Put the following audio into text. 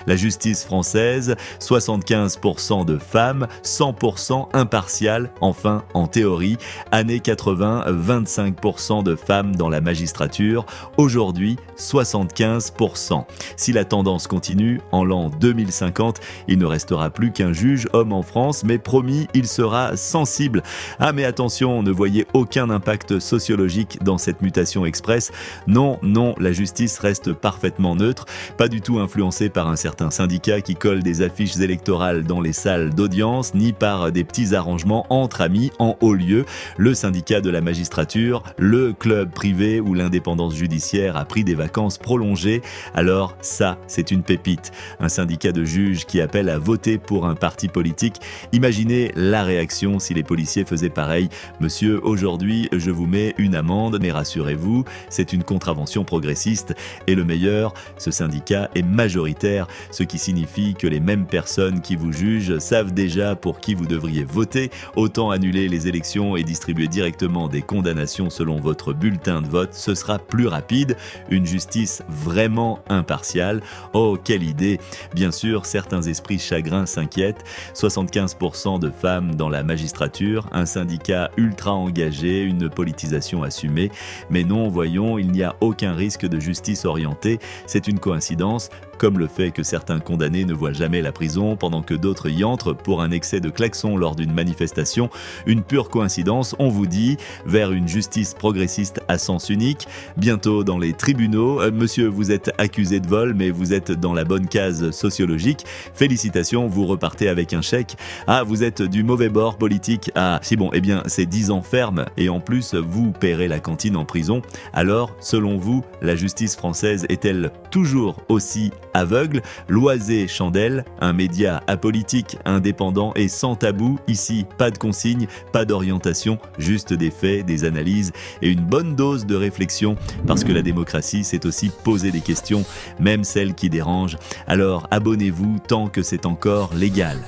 La justice française, 75% de femmes, 100% impartiales, enfin en théorie. Années 80, 25% de femmes dans la magistrature. Aujourd'hui, 75%. Si la tendance continue, en l'an 2050, il ne restera plus qu'un juge homme en France, mais promis, il sera sensible. Ah mais attention, ne voyez aucun impact sociologique dans cette mutation express. Non, la justice reste parfaitement neutre, pas du tout influencée par un certain syndicat qui colle des affiches électorales dans les salles d'audience, ni par des petits arrangements entre amis en haut lieu. Le syndicat de la magistrature, le club privé où l'indépendance judiciaire a pris des vacances prolongées. Alors ça, c'est une pépite. Un syndicat de juges qui appelle à voter pour un parti politique. Imaginez la réaction si les policiers faisaient pareil. Monsieur, aujourd'hui, je vous mets une amende, mais rassurez-vous, c'est une contravention progressiste. Et le meilleur, ce syndicat est majoritaire, ce qui signifie que les mêmes personnes qui vous jugent savent déjà pour qui vous devriez voter. Autant annuler les élections et distribuer directement des condamnations selon votre bulletin de vote, ce sera plus rapide. Une justice vraiment impartiale. Oh, quelle idée! Bien sûr, certains esprits chagrins s'inquiètent. 75% de femmes dans la magistrature, un syndicat ultra engagé, une politisation assumée. Mais non, voyons, il n'y a aucun risque de justice orientée. C'est une coïncidence, comme le fait que certains condamnés ne voient jamais la prison pendant que d'autres y entrent pour un excès de klaxon lors d'une manifestation. Une pure coïncidence, on vous dit, vers une justice progressiste à sens unique. Bientôt dans les tribunaux, monsieur, vous êtes accusé de vol, mais vous êtes dans la bonne case sociologique. Félicitations, vous repartez avec un chèque. Ah, vous êtes du mauvais bord politique. Ah, si bon, eh bien, c'est 10 ans ferme, et en plus, vous paierez la cantine en prison. Alors, selon vous, la justice française est-elle toujours aussi aveugle? Loisé Chandelle, un média apolitique, indépendant et sans tabou. Ici, pas de consignes, pas d'orientation, juste des faits, des analyses et une bonne dose de réflexion, parce que la démocratie, c'est aussi poser des questions, même celles qui dérangent. Alors abonnez-vous tant que c'est encore légal.